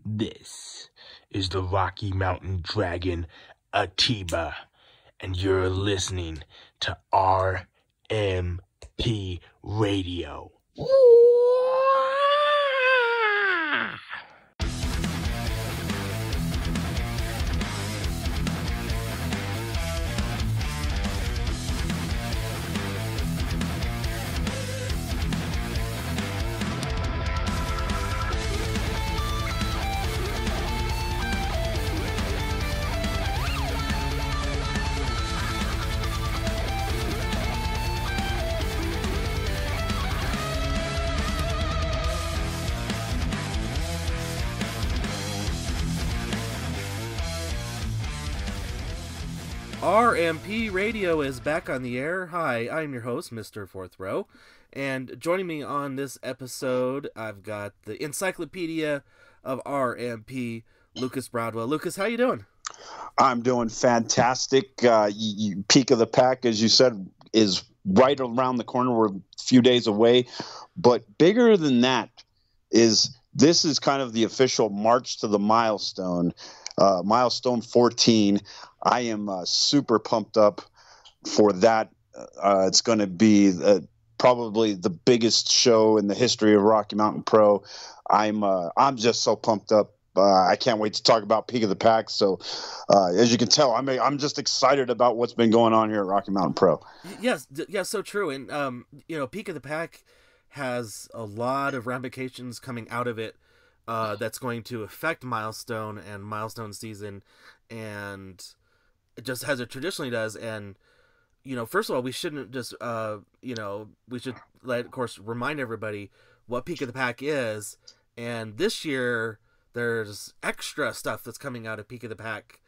This is the Rocky Mountain Dragon, Atiba, and you're listening to RMP Radio. RMP Radio is back on the air. Hi, I'm your host, Mr. Fourth Row, and joining me on this episode, I've got the Encyclopedia of RMP, Lucas Bradwell. Lucas, how you doing? I'm doing fantastic. Peak of the pack, as you said, is right around the corner. We're a few days away, but bigger than that is this is kind of the official march to the milestone. Milestone 14. I am super pumped up for that. It's going to be probably the biggest show in the history of Rocky Mountain Pro. I'm just so pumped up. I can't wait to talk about Peak of the Pack. So, as you can tell, I'm just excited about what's been going on here at Rocky Mountain Pro. Yes, so true. And Peak of the Pack has a lot of ramifications coming out of it. That's going to affect Milestone and Milestone season, and just as it traditionally does. And first of all, we shouldn't just we should of course remind everybody what Peak of the Pack is. And this year there's extra stuff that's coming out of Peak of the Pack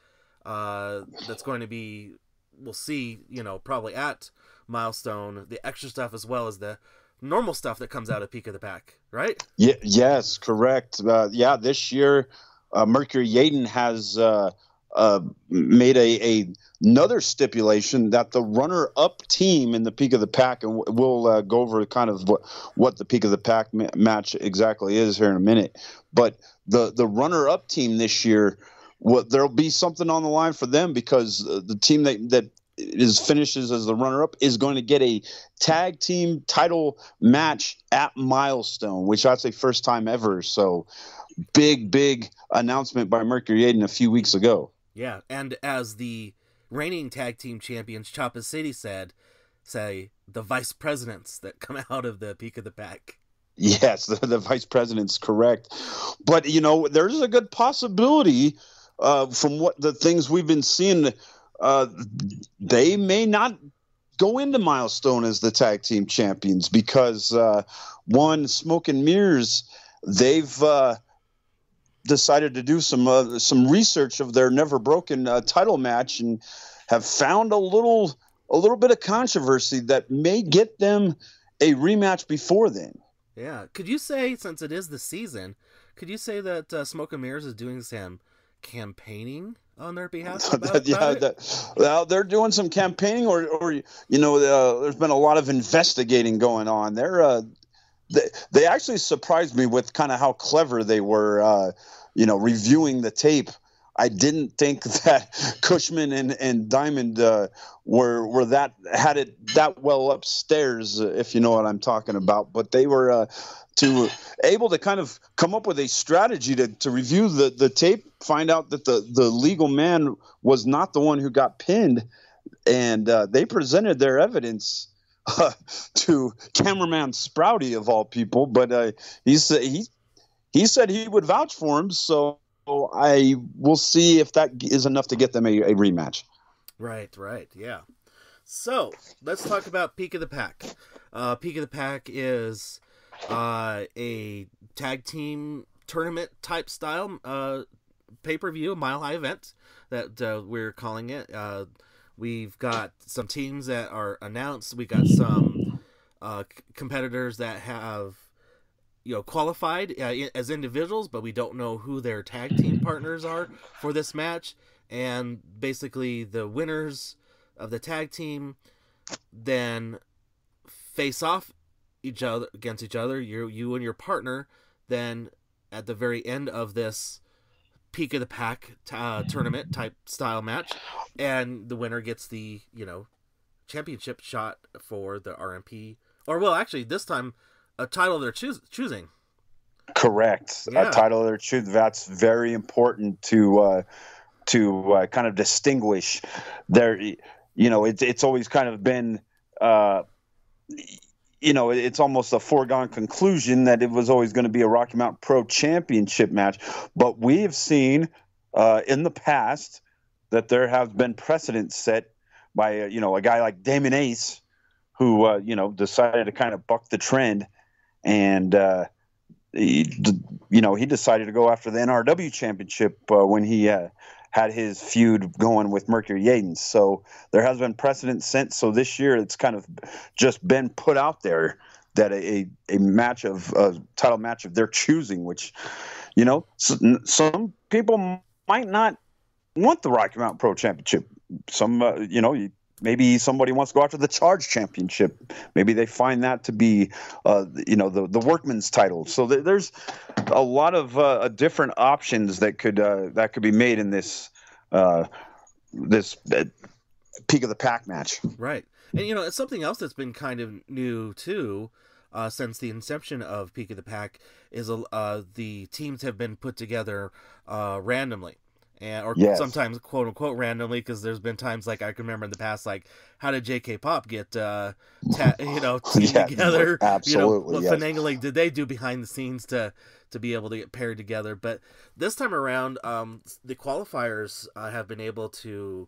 that's going to be, we'll see, probably at Milestone, the extra stuff as well as the normal stuff that comes out of Peak of the Pack, right? Yeah, yes, correct. This year, Mercury Yaden has made another stipulation that the runner-up team in the Peak of the Pack, and we'll go over kind of what the Peak of the Pack match exactly is here in a minute, but the runner-up team this year, there'll be something on the line for them, because the team that finishes as the runner-up is going to get a tag team title match at Milestone, which I'd say first time ever. So big announcement by Mercury Yaden a few weeks ago. Yeah, and as the reigning tag team champions, Choppa City say the vice presidents that come out of the Peak of the Pack. Yes, the vice president's correct. But, there's a good possibility from what the things we've been seeing, they may not go into Milestone as the tag team champions, because one, Smoke and Mirrors, they've decided to do some research of their Never Broken title match, and have found a little bit of controversy that may get them a rematch before then. Yeah, could you say, since it is the season, could you say that Smoke and Mirrors is doing some campaigning on their behalf they're doing some campaigning, or there's been a lot of investigating going on. They actually surprised me with kind of how clever they were reviewing the tape. I didn't think that Cushman and Diamond were had it that well upstairs, if you know what I'm talking about. But they were able to kind of come up with a strategy to review the tape, find out that the legal man was not the one who got pinned, and they presented their evidence to cameraman Sprouty of all people. But he said he would vouch for him, so I will see if that is enough to get them a rematch. Right, yeah. So let's talk about Peak of the Pack. Peak of the Pack is a tag team tournament type style pay-per-view, Mile High event that we're calling it. We've got some teams that are announced. We got some competitors that have qualified as individuals, but we don't know who their tag team partners are for this match. And basically the winners of the tag team then face off against each other, you and your partner. Then at the very end of this peak of the pack tournament type style match, and the winner gets the championship shot for the RMP, or well, actually this time a title they're choosing. Correct. Yeah. A title of their choosing. That's very important to kind of distinguish their. It's always kind of been. It's almost a foregone conclusion that it was always going to be a Rocky Mountain Pro Championship match. But we have seen in the past that there have been precedents set by, a guy like Damon Ace, who, decided to kind of buck the trend. And, he decided to go after the NRW Championship when he had his feud going with Mercury Yadens. So there has been precedent since. So this year it's kind of just been put out there that a title match of their choosing, which, some people might not want the Rocky Mountain Pro Championship. Some, maybe somebody wants to go after the Charge Championship. Maybe they find that to be, the workman's title. So there's a lot of different options that could be made in this peak of the pack match. Right, and it's something else that's been kind of new too, since the inception of Peak of the Pack is the teams have been put together randomly. Or yes. Sometimes quote unquote randomly, because there's been times like I can remember in the past, like how did JK Pop get teamed together? Absolutely. What yes. finagling did they do behind the scenes to be able to get paired together? But this time around, the qualifiers have been able to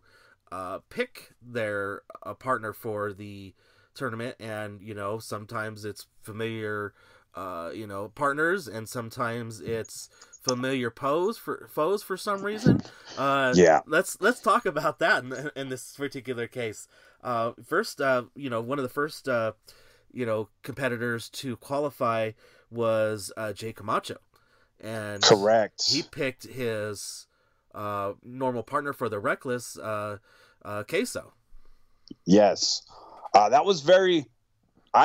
pick their partner for the tournament, and sometimes it's familiar partners, and sometimes it's familiar foes for some reason. Let's talk about that in this particular case. First, one of the first competitors to qualify was Jay Camacho, and correct. He picked his normal partner for the Reckless, Queso. Yes, I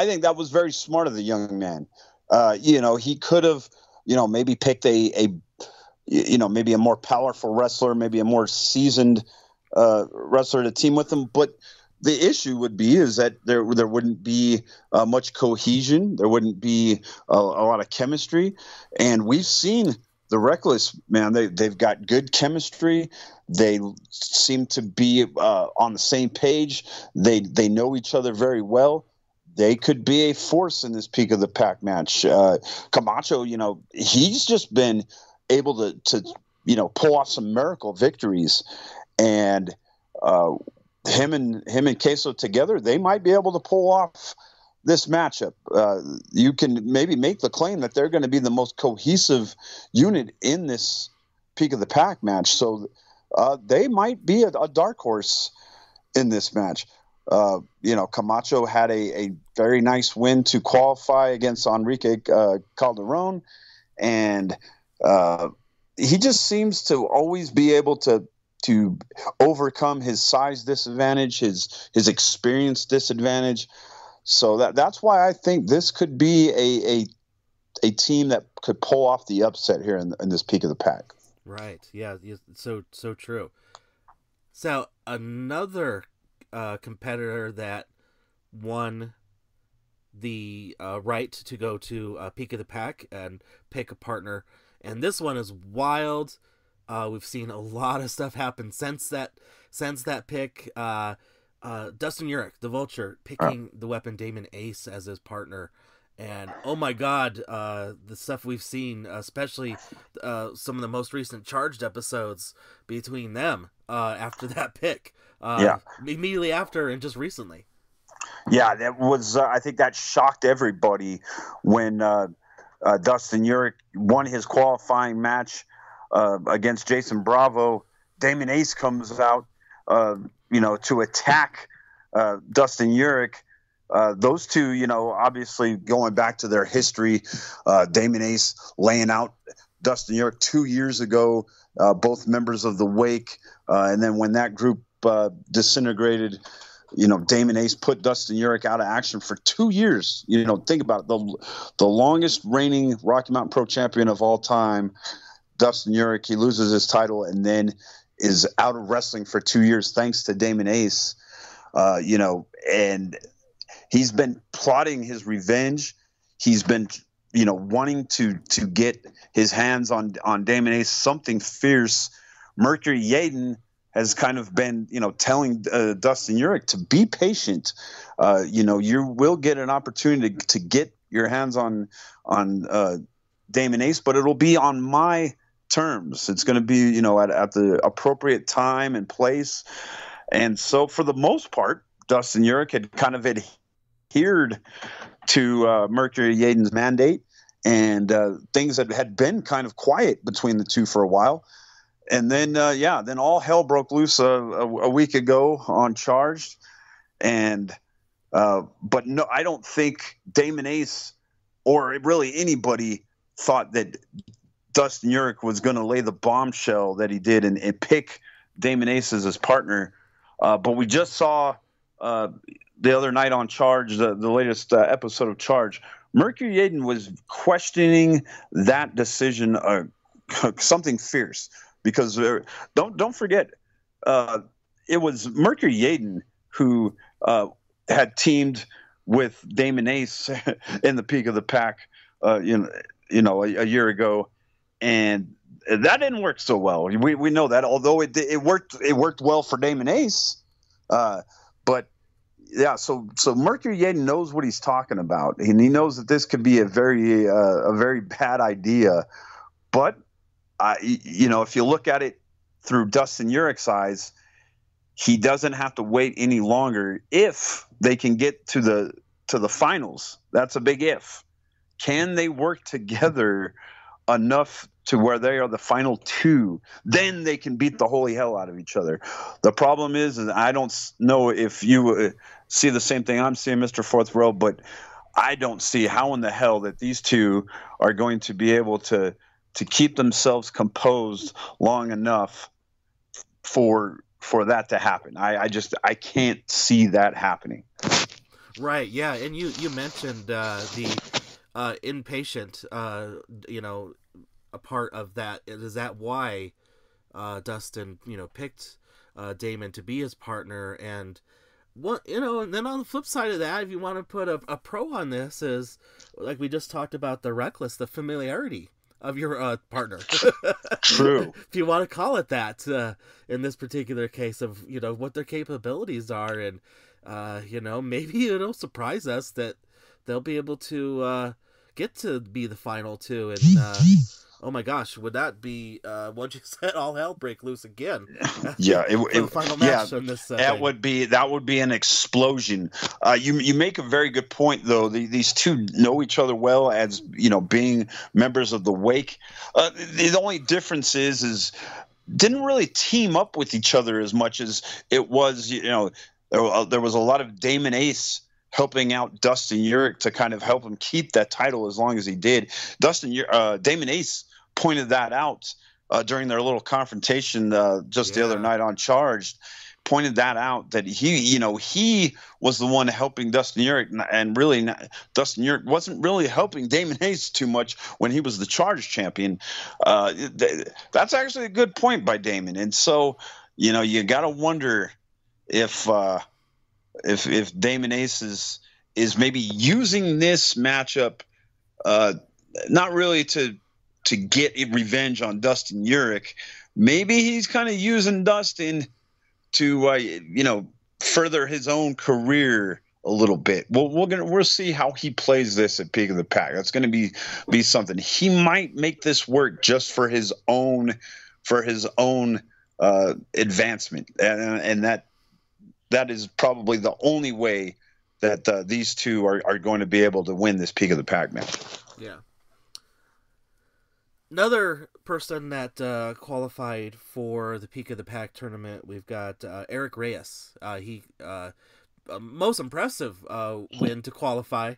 think that was very smart of the young man. He could have, maybe picked maybe a more powerful wrestler, maybe a more seasoned wrestler to team with him. But the issue would be is that there wouldn't be much cohesion. There wouldn't be a lot of chemistry. And we've seen the Reckless, man, they've got good chemistry. They seem to be on the same page. They know each other very well. They could be a force in this Peak of the Pack match. Camacho, he's just been able to pull off some miracle victories, and him and Queso together, they might be able to pull off this matchup. You can maybe make the claim that they're going to be the most cohesive unit in this Peak of the Pack match. So they might be a dark horse in this match. Camacho had a very nice win to qualify against Enrique Calderon, and he just seems to always be able to overcome his size disadvantage, his experience disadvantage. So that's why I think this could be a team that could pull off the upset here in this Peak of the Pack. Right. Yeah. So true. So another competitor that won the right to go to Peak of the Pack and pick a partner, and this one is wild. We've seen a lot of stuff happen since that pick. Dustin Urich, the Vulture, picking the Weapon Damon Ace as his partner, and oh my God, the stuff we've seen, especially some of the most recent Charged episodes between them after that pick. Immediately after and just recently. Yeah, that was. I think that shocked everybody when Dustin Urich won his qualifying match against Jason Bravo. Damon Ace comes out, to attack Dustin Urich. Those two, obviously going back to their history, Damon Ace laying out Dustin Urich 2 years ago, both members of the Wake, and then when that group disintegrated, Damon Ace put Dustin Urich out of action for 2 years. Think about it, the longest reigning Rocky Mountain Pro champion of all time Dustin Urich. He loses his title and then is out of wrestling for 2 years thanks to Damon Ace. And he's been plotting his revenge. He's been, wanting to get his hands on Damon Ace, something fierce. Mercury Yaden has kind of been, telling Dustin Urich to be patient. You will get an opportunity to get your hands on Damon Ace, but it'll be on my terms. It's going to be, at the appropriate time and place. And so for the most part, Dustin Urich had kind of adhered to Mercury Yaden's mandate, and things had been kind of quiet between the two for a while. And then, then all hell broke loose a week ago on Charged. And but no, I don't think Damon Ace or really anybody thought that Dustin Urich was going to lay the bombshell that he did and pick Damon Ace as his partner. But we just saw the other night on Charge, the latest episode of Charge, Mercury Yaden was questioning that decision, something fierce. Because don't forget, it was Mercury Yaden who had teamed with Damon Ace in the Peak of the Pack, a year ago, and that didn't work so well. We know that, although it worked well for Damon Ace, but yeah. So Mercury Yaden knows what he's talking about, and he knows that this could be a very bad idea, but. If you look at it through Dustin Urich's eyes, he doesn't have to wait any longer if they can get to the finals. That's a big if. Can they work together enough to where they are the final two? Then they can beat the holy hell out of each other. The problem is I don't know if you see the same thing I'm seeing, Mr. Fourth Row, but I don't see how in the hell that these two are going to be able to keep themselves composed long enough for that to happen. I can't see that happening. Right. Yeah. And you mentioned the impatient, a part of that. Is that why Dustin, picked Damon to be his partner? And and then on the flip side of that, if you want to put a pro on this, is like we just talked about the familiarity of your partner. True. If you want to call it that, in this particular case of, what their capabilities are. And, maybe it'll surprise us that they'll be able to get to be the final two. And, oh my gosh, would that be, once you said all hell break loose again? Yeah. The final match on this. That would be an explosion. You make a very good point, though. These two know each other well as, being members of the Wake. The only difference is didn't really team up with each other as much as it was, there was a lot of Damon Ace helping out Dustin Urich to kind of help him keep that title as long as he did. Damon Ace pointed that out during their little confrontation the other night on Charged. Pointed that out, that he was the one helping Dustin Urich, and really Dustin Urich wasn't really helping Damon Ace too much when he was the Charged champion. That's actually a good point by Damon, and so you got to wonder if Damon Ace is maybe using this matchup not really to get revenge on Dustin Urich. Maybe he's kind of using Dustin to further his own career a little bit. Well, we'll see how he plays this at Peak of the Pack. That's going to be something. He might make this work just for his own advancement, and that is probably the only way that these two are going to be able to win this Peak of the Pack match. Yeah. Another person that qualified for the Peak of the Pack tournament, we've got Eric Reyes. He most impressive win to qualify,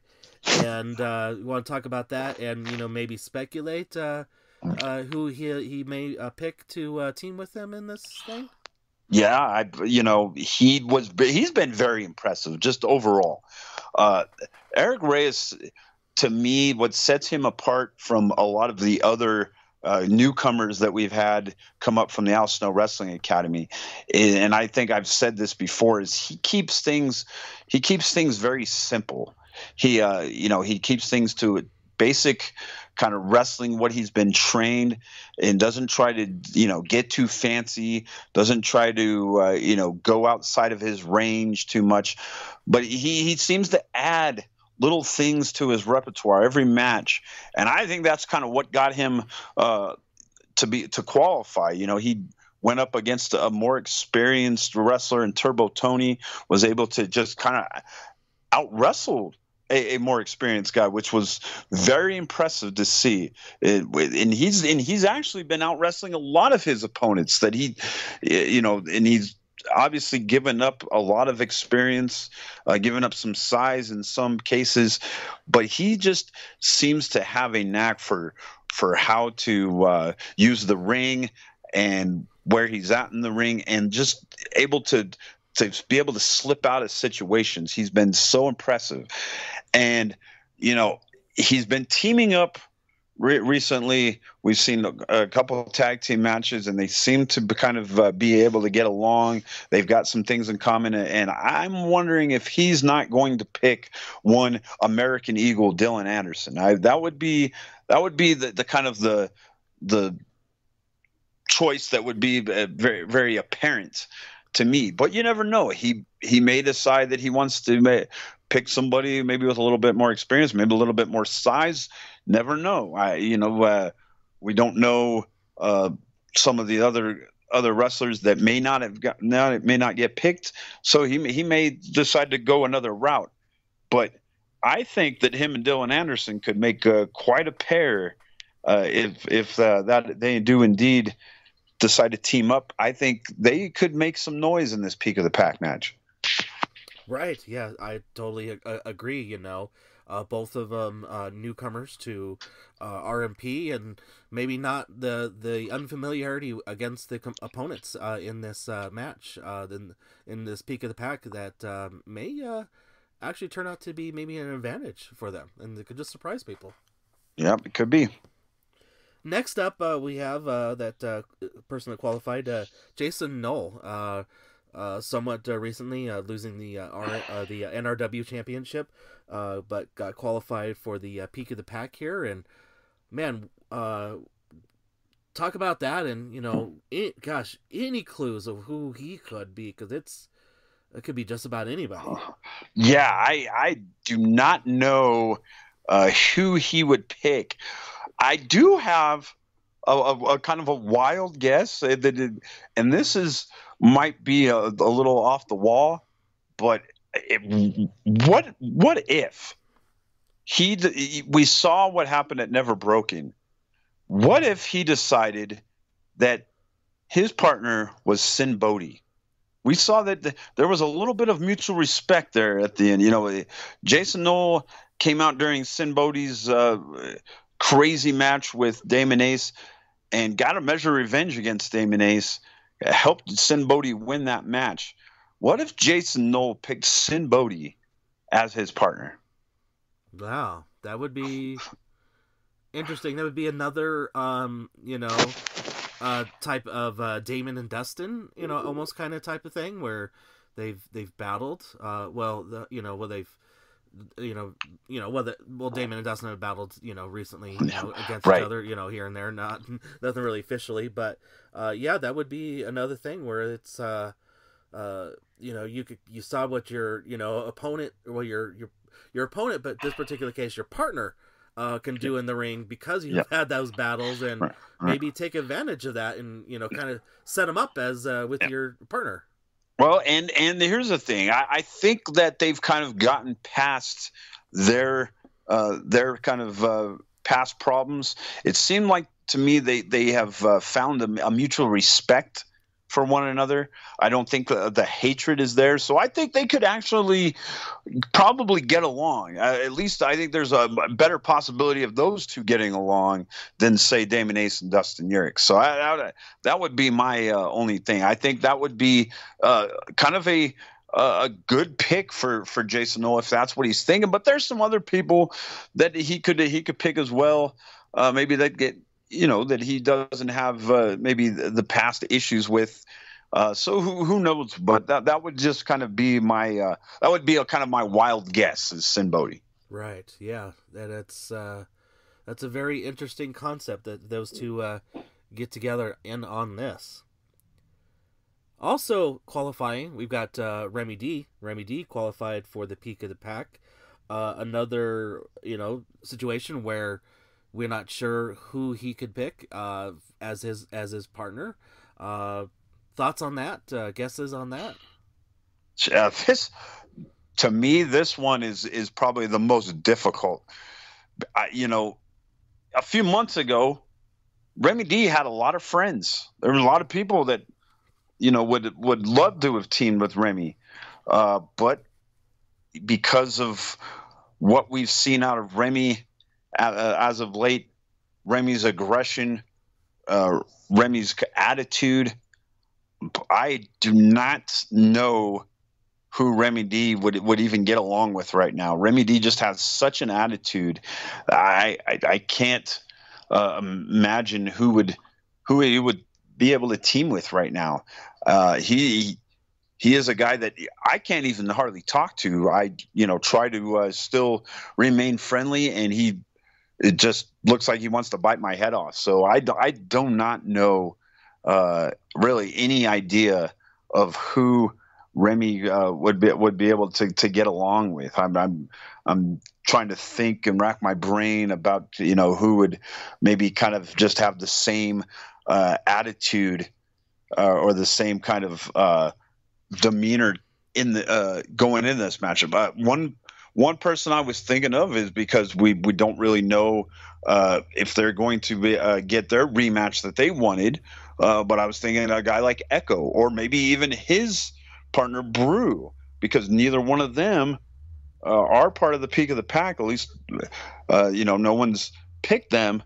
and you want to talk about that, and maybe speculate who he may pick to team with him in this thing. Yeah, he's been very impressive just overall. Eric Reyes, to me, what sets him apart from a lot of the other newcomers that we've had come up from the Al Snow Wrestling Academy. And I think I've said this before, is he keeps things very simple. He keeps things to basic kind of wrestling, what he's been trained, and doesn't try to, get too fancy, doesn't try to, go outside of his range too much. But he seems to add little things to his repertoire every match. And I think that's kind of what got him to qualify. He went up against a more experienced wrestler in Turbo Tony, was able to just kind of out wrestle a more experienced guy, which was very impressive to see. And he's actually been out wrestling a lot of his opponents that and he's obviously given up a lot of experience, given up some size in some cases, but he just seems to have a knack for how to use the ring and where he's at in the ring, and just able to be able to slip out of situations. He's been so impressive. And, he's been teaming up recently. We've seen a couple of tag team matches, and they seem to kind of be able to get along. They've got some things in common, and I'm wondering if he's not going to pick one American Eagle, Dylan Anderson. That would be the kind of the choice that would be very, very apparent to me. But you never know. He may decide that he wants to pick somebody maybe with a little bit more experience, maybe a little bit more size. Never know. We don't know some of the other wrestlers that may not get picked. So he may decide to go another route. But I think that him and Dylan Anderson could make quite a pair if that they do indeed decide to team up. I think they could make some noise in this Peak of the Pack match. Right. Yeah, I totally agree. Both of them newcomers to RMP, and maybe not the unfamiliarity against the opponents in this match, in this Peak of the Pack, that may actually turn out to be maybe an advantage for them, and it could just surprise people. Yep, it could be. Next up, we have that person that qualified, Jason Knoll, somewhat recently losing the NRW championship, but got qualified for the Peak of the Pack here. And man, talk about that, and any clues of who he could be, because it could be just about anybody. Yeah, I do not know who he would pick. I do have a kind of a wild guess, and this might be a little off the wall, but what if we saw what happened at Never Broken? What if he decided that his partner was Sin Bodhi? We saw that there was a little bit of mutual respect there at the end. Jason Knoll came out during Sin Bodhi's crazy match with Damon Ace and got a measure of revenge against Damon Ace, helped Sin Bodhi win that match. What if Jason Knoll picked Sin Bodhi as his partner? Wow, that would be interesting. That would be another, type of Damon and Dustin, almost kind of type of thing where they've battled. Damon and Dustin have battled, recently, against right. each other, here and there, nothing really officially, but that would be another thing where it's you saw what your opponent, well, your opponent, but this particular case your partner can do in the ring, because you've had those battles, and maybe take advantage of that, and kind of set them up as with your partner. Well, and here's the thing. I think that they've kind of gotten past their kind of past problems. It seemed like to me they have found a mutual respect for one another. I don't think the hatred is there. So I think they could actually probably get along. At least I think there's a better possibility of those two getting along than, say, Damon Ace and Dustin Urich. So that would be my only thing. I think that would be kind of a good pick for Jason Knoll if that's what he's thinking. But there's some other people that he could pick as well. Maybe they'd get that he doesn't have maybe the past issues with. So who knows? But that would just kind of be my that would be kind of my wild guess is Sinn Bodhi. Right. Yeah. That's a very interesting concept that those two get together and on this. Also qualifying, we've got Remy D. Remy D qualified for the Peak of the Pack. Another situation where we're not sure who he could pick as his partner. Thoughts on that? Guesses on that? This, to me, this one is probably the most difficult. A few months ago, Remy D had a lot of friends. There were a lot of people that would love to have teamed with Remy, but because of what we've seen out of Remy as of late, Remy's aggression, Remy's attitude, I do not know who Remy D would even get along with right now. Remy D just has such an attitude. I can't imagine who he would be able to team with right now. He is a guy that I can't even hardly talk to. I try to still remain friendly, and it just looks like he wants to bite my head off. So I do not know really any idea of who Remy would be able to get along with. I'm trying to think and rack my brain about who would maybe kind of just have the same attitude or the same kind of demeanor in the going in this matchup. One person I was thinking of is because we don't really know if they're going to get their rematch that they wanted. But I was thinking a guy like Echo, or maybe even his partner Brew, because neither one of them are part of the Peak of the Pack. At least, no one's picked them.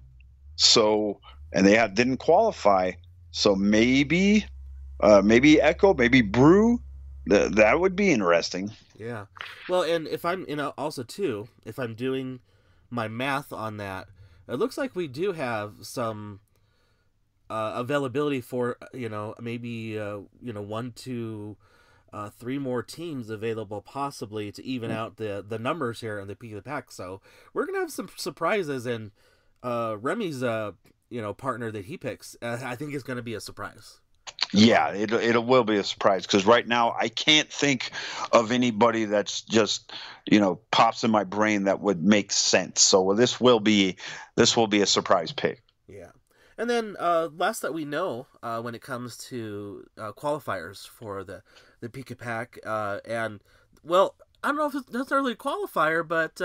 So, and they didn't qualify. So maybe Echo, maybe Brew. That would be interesting. Yeah. Well, and if I'm, also too, if I'm doing my math on that, it looks like we do have some availability for, maybe, 1, 2, 3 more teams available possibly to even out the numbers here on the Peak of the Pack. So we're going to have some surprises, and Remy's, partner that he picks, I think is going to be a surprise. Yeah, it will be a surprise, because right now I can't think of anybody that's just pops in my brain that would make sense. So this will be a surprise pick. Yeah, and then last that we know when it comes to qualifiers for the Pika Pack, and well, I don't know if it's necessarily a qualifier, but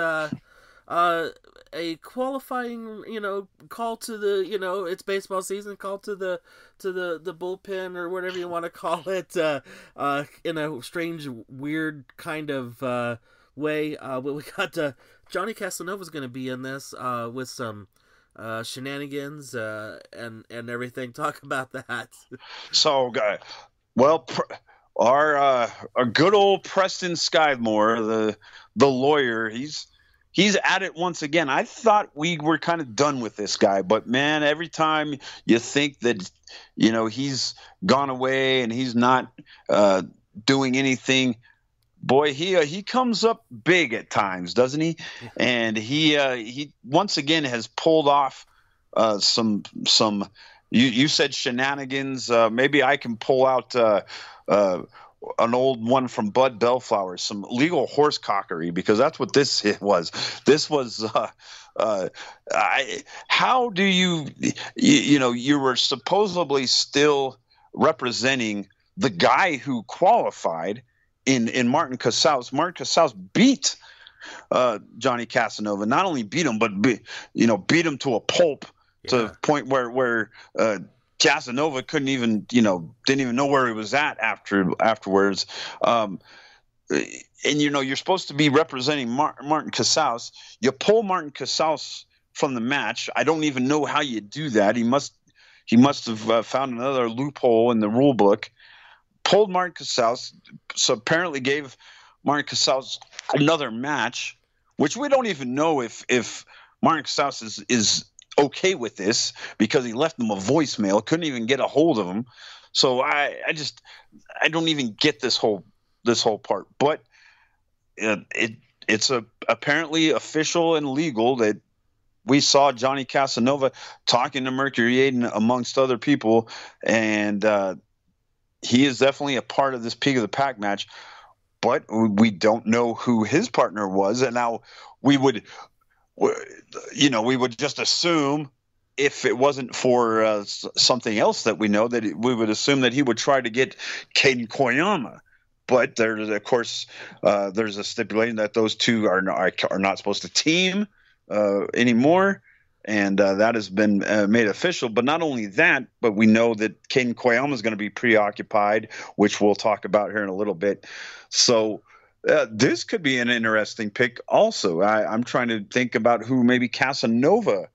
a qualifying, call to the, it's baseball season, call to the bullpen or whatever you want to call it, in a strange, weird kind of way. But we got Johnny Casanova's going to be in this with some shenanigans and everything. Talk about that. So, our good old Preston Skidmore, the lawyer, He's at it once again. I thought we were kind of done with this guy, but man, every time you think that, he's gone away and he's not doing anything, boy, he comes up big at times, doesn't he? And he once again has pulled off some. You said shenanigans. Maybe I can pull out an old one from Bud Bellflower, some legal horsecockery, because that's what this was. This was how do you were supposedly still representing the guy who qualified in Martin Casals. Martin Casals beat Johnny Casanova. Not only beat him, but beat him to a pulp, to the point where Casanova couldn't even, didn't even know where he was at afterwards. And, you're supposed to be representing Martin Casals. You pull Martin Casals from the match. I don't even know how you do that. He must have found another loophole in the rule book. Pulled Martin Casals, so apparently gave Martin Casals another match, which we don't even know if Martin Casals is okay with this because he left them a voicemail, couldn't even get a hold of him. So I don't even get this whole part. But it's apparently official and legal that we saw Johnny Casanova talking to Mercury Aiden amongst other people, and he is definitely a part of this Peak of the Pack match. But we don't know who his partner was, and now we would just assume, if it wasn't for something else that we know, that we would assume that he would try to get Caden Koyama. But there's, of course, there's a stipulation that those two are not supposed to team anymore, and that has been made official. But not only that, but we know that Caden Koyama is going to be preoccupied, which we'll talk about here in a little bit. So this could be an interesting pick also. I'm trying to think about who maybe Casanova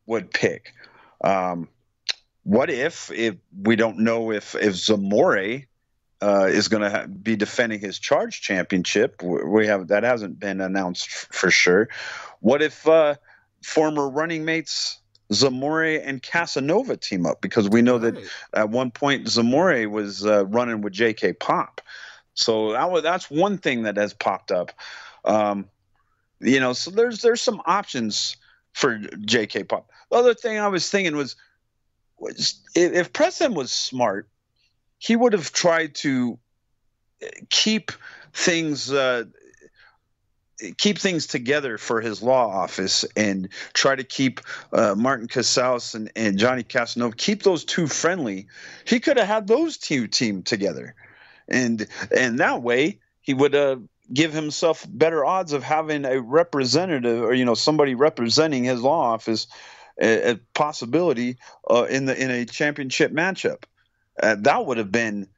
would pick. What if we don't know if Zamore is going to be defending his charge championship? That hasn't been announced for sure. What if former running mates Zamore and Casanova team up? Because we know that at one point Zamore was running with J.K. Pop. So that's one thing that has popped up. So there's some options for J.K. Pop. The other thing I was thinking was if Preston was smart, he would have tried to keep things together for his law office and try to keep Martin Casals and Johnny Casanova, keep those two friendly. He could have had those two team together. And that way he would give himself better odds of having a representative or, somebody representing his law office, a possibility in a championship matchup. That would have been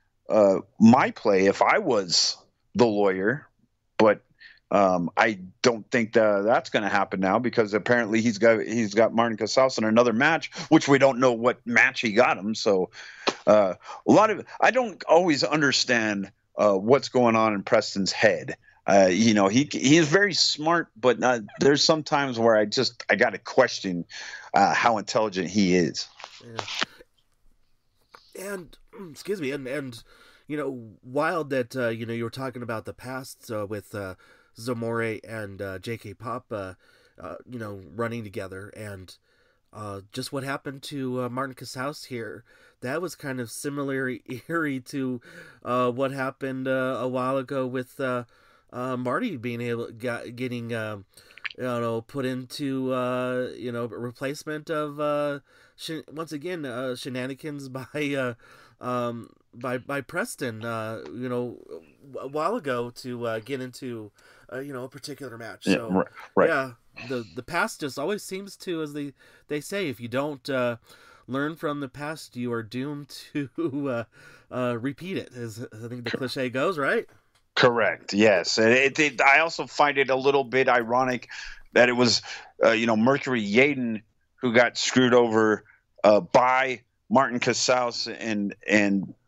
my play if I was the lawyer, but I don't think that's going to happen now, because apparently he's got Martin Casals in another match, which we don't know what match he got him. So I don't always understand what's going on in Preston's head. He is very smart, but there's some times where I got to question how intelligent he is. Yeah. And excuse me, and wild that you were talking about the past with Zamore and J.K. Pop, running together, and just what happened to Martin Casals here. That was kind of similarly eerie to what happened a while ago with Marty being getting put into replacement of shenanigans by Preston a while ago to get into a particular match. So right. Yeah, the past just always seems to, as they say, if you don't learn from the past, you are doomed to repeat it, as I think the cliche goes, right? Correct. Yes. I also find it a little bit ironic that it was, Mercury Yaden who got screwed over by Martin Casals and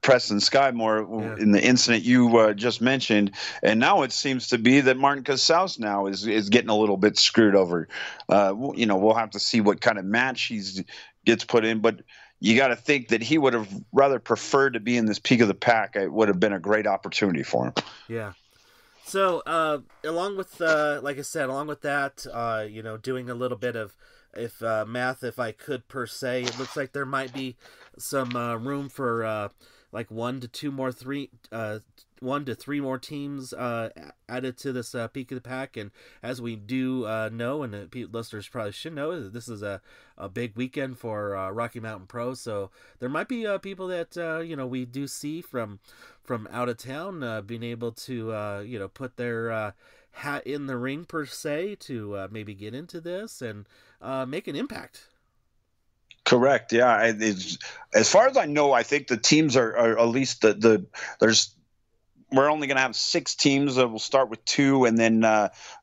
Preston Skymore in the incident you just mentioned. And now it seems to be that Martin Casals now is getting a little bit screwed over. We'll have to see what kind of match he gets put in, but you got to think that he would have rather preferred to be in this Peak of the Pack. It would have been a great opportunity for him. Yeah. So, along with that, doing a little bit of math, if I could per se, it looks like there might be some room for one to three more teams added to this Peak of the Pack. And as we do know, and the listeners probably should know, this is a big weekend for Rocky Mountain Pro. So there might be people that we do see from out of town being able to put their hat in the ring per se to maybe get into this and make an impact. Correct. Yeah. As far as I know, I think the teams are at least we're only going to have 6 teams. We'll start with 2, and then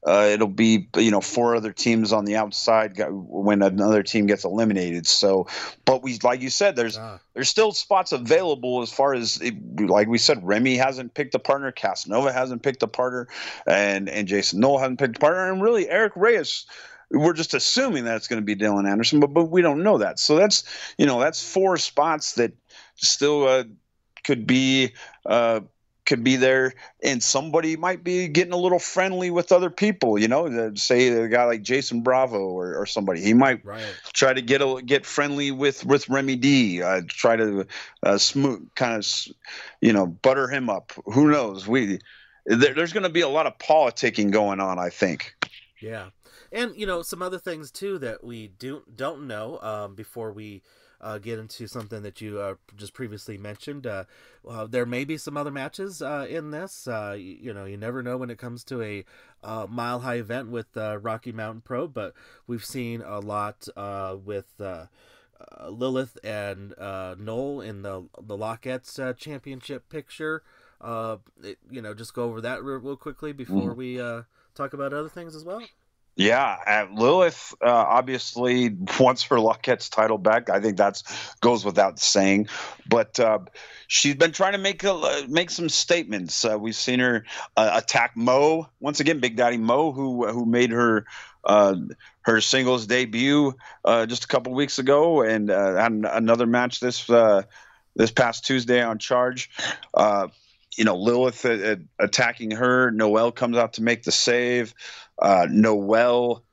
it'll be 4 other teams on the outside when another team gets eliminated. So, but like you said, there's still spots available as far as like we said, Remy hasn't picked a partner, Casanova hasn't picked a partner, and Jason Knoll hasn't picked a partner, and really Eric Reyes we're just assuming that it's going to be Dylan Anderson, but we don't know that. So that's, that's 4 spots that still could be there, and somebody might be getting a little friendly with other people. Say a guy like Jason Bravo or somebody, he might try to get friendly with Remy D. Try to smooth, kind of, butter him up. Who knows? There's going to be a lot of politicking going on, I think. Yeah, and some other things too that we don't know before we get into something that you just previously mentioned. There may be some other matches in this. You never know when it comes to a Mile High event with Rocky Mountain Pro, but we've seen a lot with Lilith and Noel in the Lockettes championship picture. Just go over that real quickly before we talk about other things as well. Yeah, Lilith obviously wants her Lockettes title back. I think that goes without saying. But she's been trying to make some statements. We've seen her attack Mo once again, Big Daddy Mo, who made her singles debut just a couple weeks ago, and had another match this past Tuesday on Charge. Lilith attacking her. Noelle comes out to make the save. Noelle,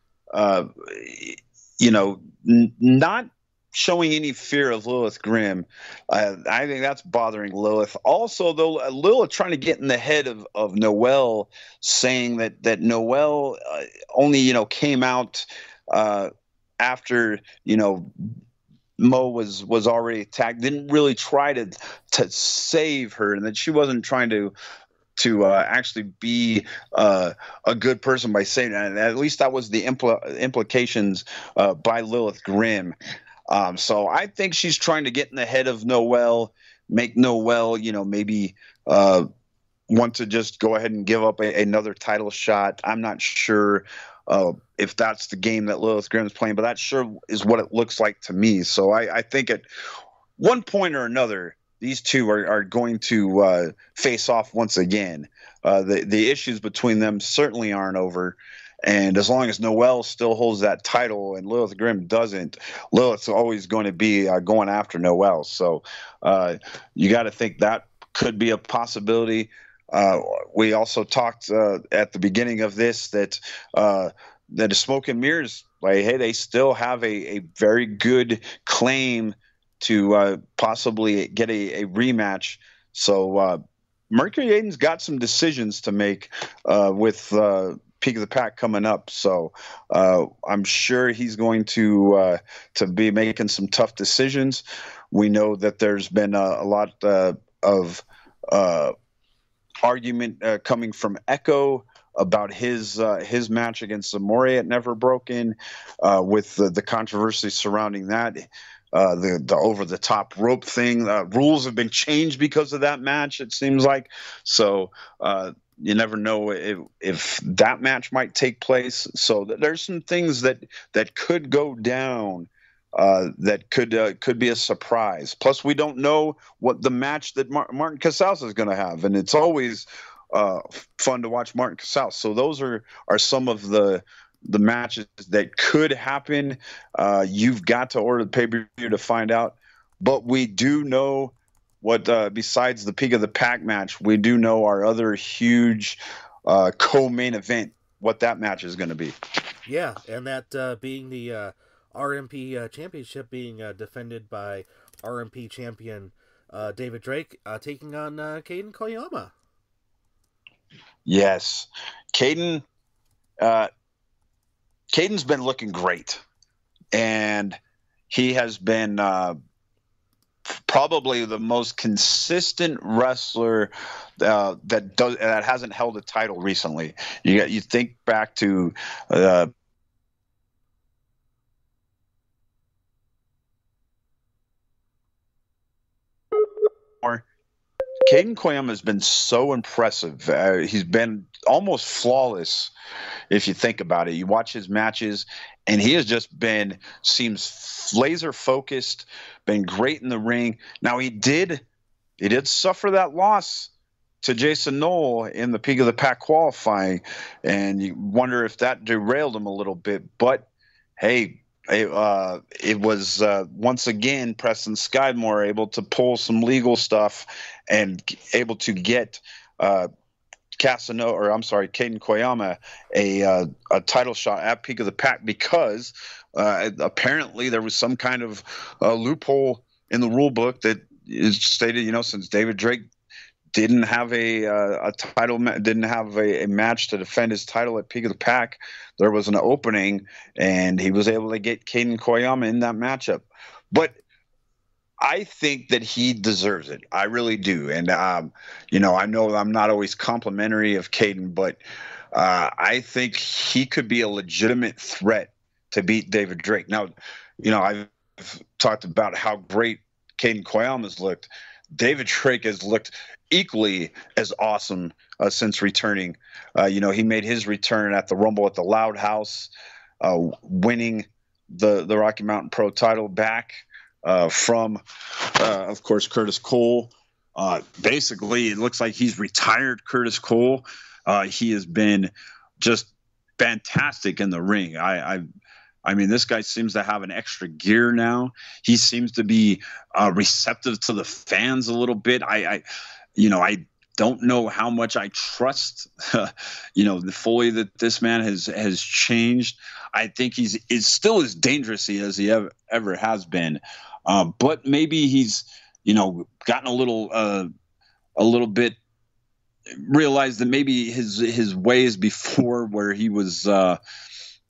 not showing any fear of Lilith Grimm. I think that's bothering Lilith. Also, though, Lilith trying to get in the head of Noelle, saying that Noelle only, came out after, Mo was already attacked, didn't really try to save her, and that she wasn't trying to actually be a good person by saying that. And at least that was the implications by Lilith Grimm. So I think she's trying to get in the head of Noelle, make Noelle, maybe want to just go ahead and give up another title shot. I'm not sure if that's the game that Lilith Grimm's playing, but that sure is what it looks like to me. So I think at one point or another, these two are going to face off once again. The issues between them certainly aren't over. And as long as Noelle still holds that title and Lilith Grimm doesn't, Lilith's always going to be going after Noelle. So you got to think that could be a possibility. We also talked at the beginning of this that the Smoke and Mirrors, hey, they still have a very good claim to possibly get a rematch. So Mercury Aiden's got some decisions to make with Peak of the Pack coming up. So I'm sure he's going to be making some tough decisions. We know that there's been a lot of argument coming from Echo about his match against Amore at Never Broken, with the controversy surrounding that. The over the top rope thing, rules have been changed because of that match, it seems like. So you never know if that match might take place. So there's some things that could go down that could be a surprise. Plus, we don't know what the match that Martin Casals is going to have, and it's always fun to watch Martin Casals. So those are some of the matches that could happen. You've got to order the pay-per-view to find out. But we do know what, besides the Peak of the Pack match, we do know our other huge co-main event, what that match is going to be. Yeah, and that being the RMP championship being defended by RMP champion David Drake, taking on Caden Koyama. Yes. Caden's been looking great, and he has been probably the most consistent wrestler that hasn't held a title recently. You think back to Caden Koyama has been so impressive. He's been almost flawless if you think about it. You watch his matches, and he has just seems laser focused, been great in the ring. Now he did suffer that loss to Jason Knoll in the Peak of the Pack qualifying, and you wonder if that derailed him a little bit. But hey, it was once again Preston Skidmore able to pull some legal stuff and able to get Caden Koyama a title shot at Peak of the Pack, because apparently there was some kind of loophole in the rule book that is stated, since David Drake didn't have a title, didn't have a match to defend his title at Peak of the Pack, there was an opening, and he was able to get Caden Koyama in that matchup. But I think that he deserves it. I really do. And, I know I'm not always complimentary of Caden, but I think he could be a legitimate threat to beat David Drake. Now, I've talked about how great Caden Koyama's looked. David Drake has looked equally as awesome since returning. He made his return at the Rumble at the Loud House, winning the Rocky Mountain Pro title back from, of course, Curtis Cole. Basically, it looks like he's retired Curtis Cole. He has been just fantastic in the ring. I mean, this guy seems to have an extra gear now. He seems to be receptive to the fans a little bit. I don't know how much I trust, fully that this man has changed. I think he's still as dangerous as he ever has been. But maybe he's, gotten a little bit, realized that maybe his ways before, where he was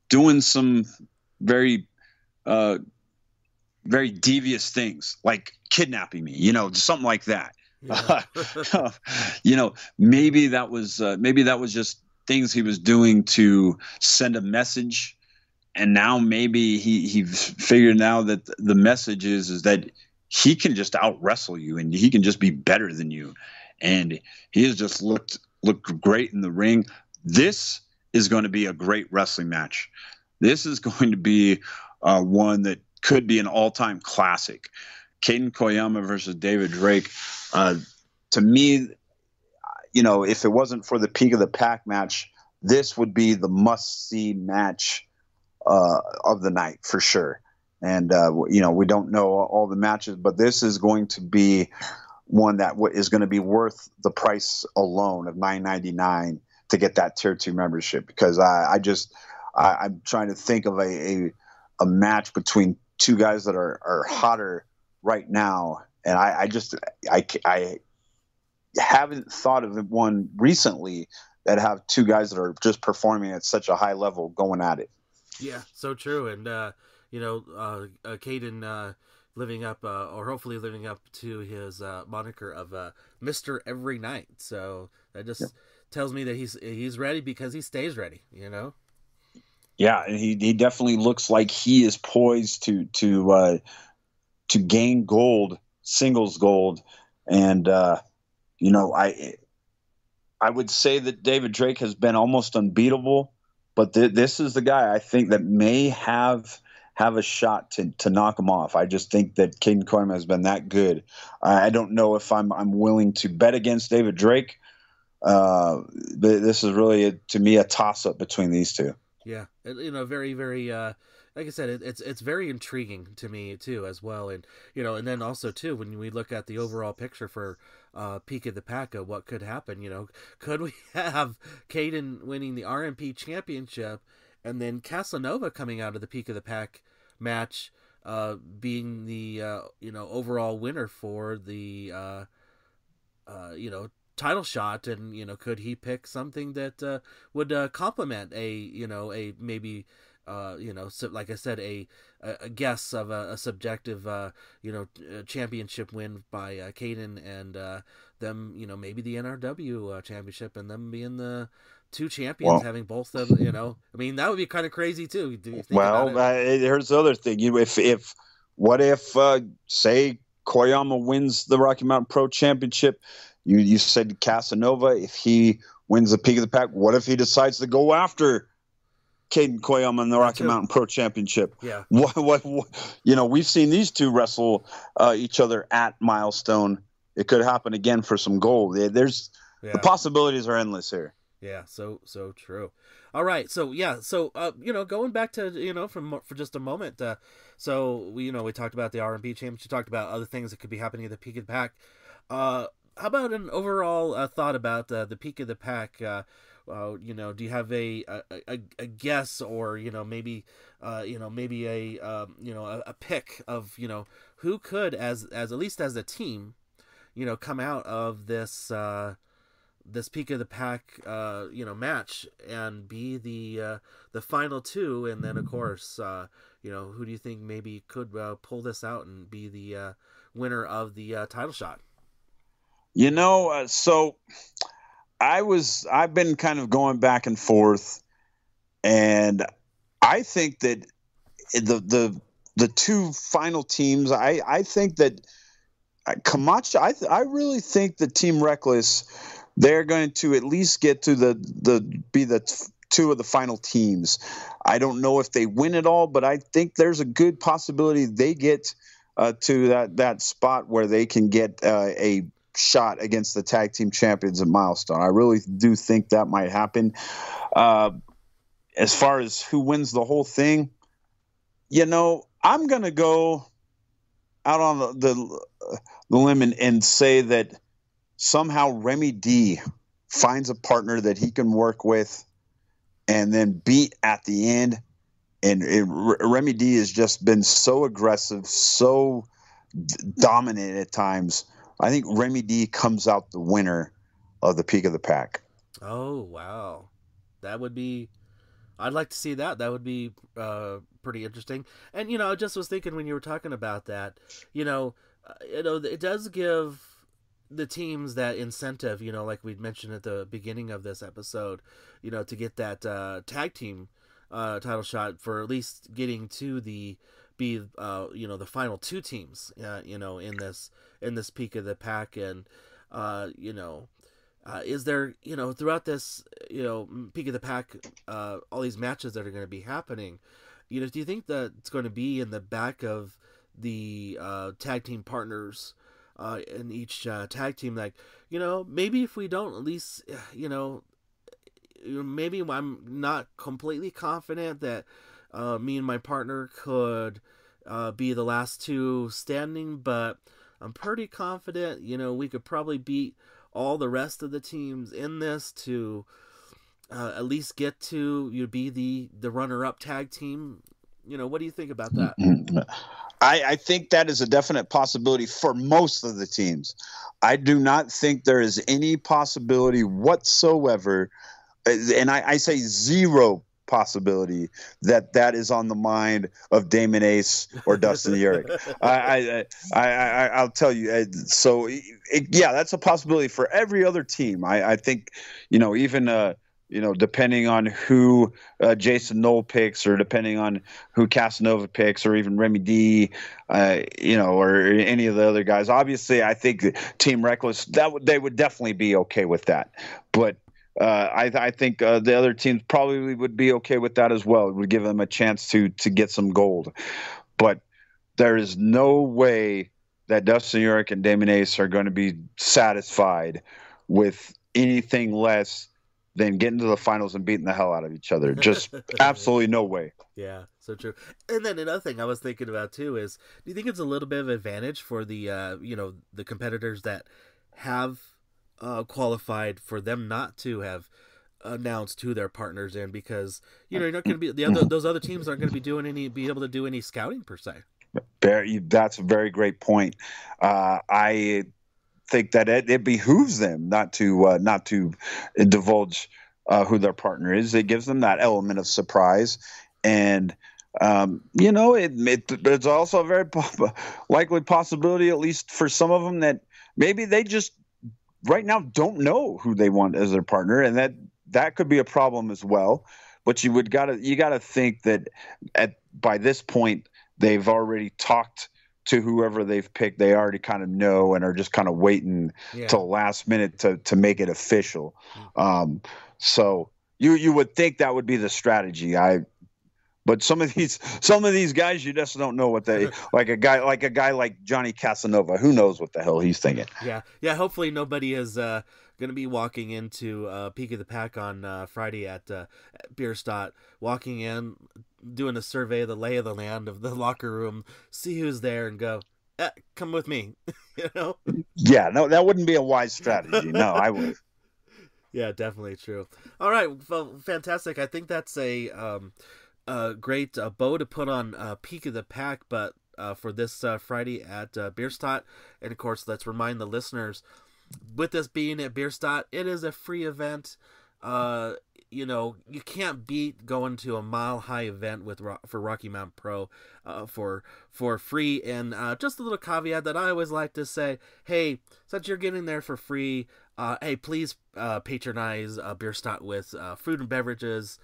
doing some very, very devious things, like kidnapping me, something like that. Yeah. Maybe that was just things he was doing to send a message. And now maybe he figured now that the message is that he can just out wrestle you, and he can just be better than you. And he has just looked great in the ring. This is going to be a great wrestling match. This is going to be one that could be an all-time classic. Caden Koyama versus David Drake. To me, if it wasn't for the Peak of the Pack match, this would be the must-see match of the night for sure. And, we don't know all the matches, but this is going to be one that is going to be worth the price alone of $9.99 to get that Tier 2 membership, because I'm trying to think of a match between two guys that are hotter right now. And I haven't thought of one recently that have two guys that are just performing at such a high level going at it. Yeah, so true. And, Caden living up, or hopefully living up to his moniker of Mr. Every Night. So that just tells me that he's ready because he stays ready, Yeah, and he definitely looks like he is poised to gain gold, singles gold. And, I would say that David Drake has been almost unbeatable, but this is the guy I think that may have a shot to knock him off. I just think that Caden Koyama has been that good. I don't know if I'm willing to bet against David Drake. This is really, to me, a toss-up between these two. Yeah, very, very, like I said, it's very intriguing to me too, as well. And, and then also too, when we look at the overall picture for Peak of the Pack of what could happen, could we have Caden winning the RMP championship and then Casanova coming out of the Peak of the Pack match, being the, overall winner for the, title shot, and could he pick something that would complement a maybe so like I said, a guess of a subjective championship win by Caden, and them maybe the NRW championship, and them being the two champions, having both of I mean, that would be kind of crazy too. Do you think here's the other thing. What if say Koyama wins the Rocky Mountain Pro Championship? You said Casanova, if he wins the Peak of the Pack, what if he decides to go after Caden Koyama in the Rocky Mountain Pro Championship? Yeah. What we've seen these two wrestle each other at Milestone. It could happen again for some gold. There's Yeah. The possibilities are endless here. Yeah, so true. All right, so yeah, so going back to for just a moment, so we talked about the RMP championship, talked about other things that could be happening at the peak of the pack. How about an overall thought about the peak of the pack? Do you have a guess, or maybe a pick of who could as at least as a team come out of this peak of the pack match and be the final two, and then of course who do you think maybe could pull this out and be the winner of the title shot? So I've been kind of going back and forth, and I think that the two final teams, I think that Camacho, I really think that Team Reckless, they're going to at least get to the two of the final teams. I don't know if they win it all, but I think there's a good possibility they get to that spot where they can get a shot against the tag team champions at Milestone. I really do think that might happen. As far as who wins the whole thing, I'm going to go out on the limb and say that somehow Remy D finds a partner that he can work with and then beat at the end. And Remy D has just been so aggressive, so dominant at times. I think Remy D comes out the winner of the peak of the pack. Oh, wow. That would be... I'd like to see that. That would be pretty interesting. And, I just was thinking when you were talking about that, it does give the teams that incentive, like we'd mentioned at the beginning of this episode, to get that tag team title shot for at least getting to the final two teams, in this peak of the pack. And, is there, throughout this, peak of the pack, all these matches that are going to be happening, do you think that it's going to be in the back of the tag team partners in each tag team, like, maybe if we don't at least, maybe I'm not completely confident that me and my partner could be the last two standing, but I'm pretty confident, we could probably beat all the rest of the teams in this to at least get to be the runner-up tag team. What do you think about that? I think that is a definite possibility for most of the teams. I do not think there is any possibility whatsoever, and I say zero possibility that is on the mind of Damon Ace or Dustin Urich. I'll tell you. So yeah, that's a possibility for every other team. I think even depending on who Jason Knoll picks, or depending on who Casanova picks, or even Remy D, or any of the other guys. Obviously, I think Team Reckless they would definitely be okay with that, but. I think the other teams probably would be okay with that as well. It would give them a chance to get some gold. But there is no way that Dustin Urich and Damon Ace are going to be satisfied with anything less than getting to the finals and beating the hell out of each other. Just absolutely no way. Yeah, so true. And then another thing I was thinking about too is, do you think it's a little bit of advantage for the the competitors that have qualified, for them not to have announced who their partners in, because you're not going to be those other teams aren't going to be able to do any scouting per se. That's a very great point. I think that it behooves them not to divulge who their partner is. It gives them that element of surprise, and there's also a very likely possibility, at least for some of them, that maybe they just right now don't know who they want as their partner, and that could be a problem as well. But you gotta think that by this point they've already talked to whoever they've picked. They already kind of know and are just kind of waiting till the last minute to make it official. So you would think that would be the strategy. But some of these guys, you just don't know what they like. A guy like Johnny Casanova, who knows what the hell he's thinking? Yeah. Hopefully nobody is going to be walking into Peak of the Pack on Friday at Bierstadt, walking in, doing a survey of the lay of the land of the locker room, see who's there, and go, come with me. You know? Yeah, no, that wouldn't be a wise strategy. No, I would. Yeah, definitely true. All right, well, fantastic. I think that's a great bow to put on Peak of the Pack, but for this Friday at Bierstadt. And of course, let's remind the listeners, with this being at Bierstadt, it is a free event. You can't beat going to a Mile High event for Rocky Mountain Pro for free. And just a little caveat that I always like to say, hey, since you're getting there for free, hey, please patronize Bierstadt with food and beverages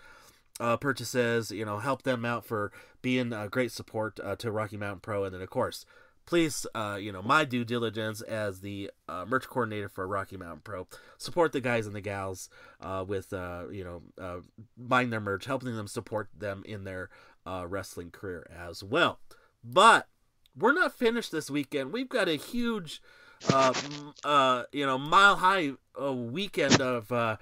purchases. Help them out for being a great support to Rocky Mountain Pro. And then, of course, please, my due diligence as the merch coordinator for Rocky Mountain Pro, support the guys and the gals with, buying their merch, helping them support them in their wrestling career as well. But we're not finished this weekend. We've got a huge, mile high weekend of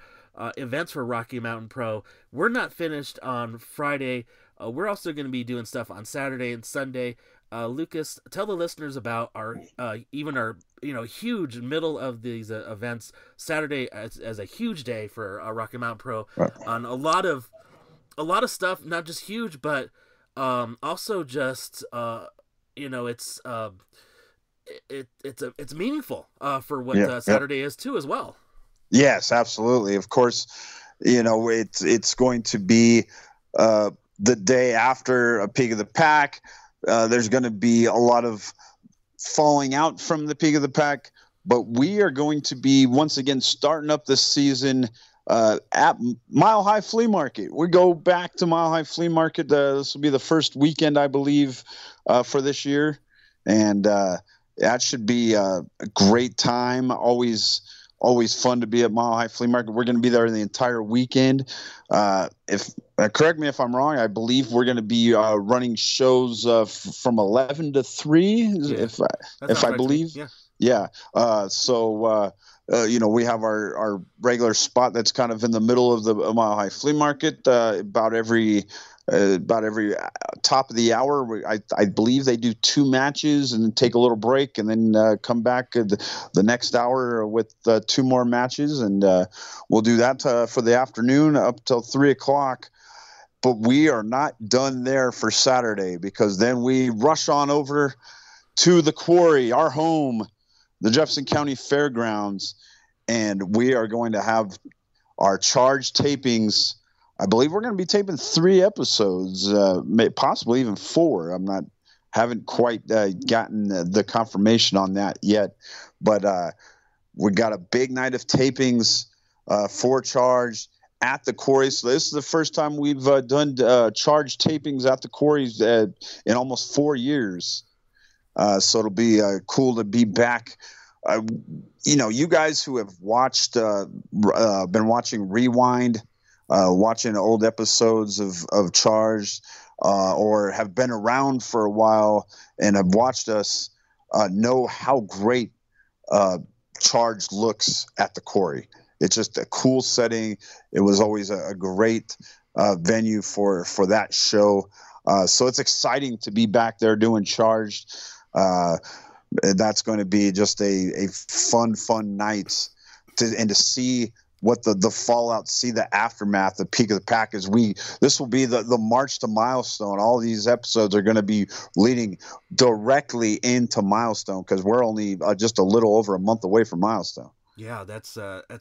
events for Rocky Mountain Pro. We're not finished on Friday. We're also going to be doing stuff on Saturday and Sunday. Lucas, tell the listeners about our huge middle of these events. Saturday as a huge day for Rocky Mountain Pro, on a lot of stuff. Not just huge, but also just it's meaningful for what Saturday is too as well. Yes, absolutely. Of course, it's going to be the day after a Peak of the Pack. There's going to be a lot of falling out from the Peak of the Pack, but we are going to be once again starting up this season at Mile High Flea Market. We go back to Mile High Flea Market. This will be the first weekend, I believe, for this year, and that should be a great time. Always fun to be at Mile High Flea Market. We're going to be there the entire weekend. If correct me if I'm wrong, I believe we're going to be running shows from 11 to 3, if I believe. Yeah. So we have our regular spot that's kind of in the middle of the Mile High Flea Market. About every top of the hour, I believe they do 2 matches and take a little break and then come back the next hour with 2 more matches, and we'll do that for the afternoon up till 3:00. But we are not done there for Saturday, because then we rush on over to the Quarry, our home, the Jefferson County Fairgrounds, and we are going to have our Charge tapings. I believe we're going to be taping 3 episodes, possibly even 4. Haven't quite gotten the confirmation on that yet, but we got a big night of tapings for Charge at the Quarry. So this is the first time we've done Charge tapings at the Quarry in almost 4 years. So it'll be cool to be back. You guys who have been watching Rewind, watching old episodes of Charge, or have been around for a while and have watched us, know how great Charge looks at the Quarry. It's just a cool setting. It was always a great venue for that show. So it's exciting to be back there doing Charge. That's going to be just a fun night to see what the fallout, see the aftermath, the Peak of the Pack. This will be the march to Milestone. All these episodes are going to be leading directly into Milestone, because we're only just a little over a month away from Milestone. Yeah, that's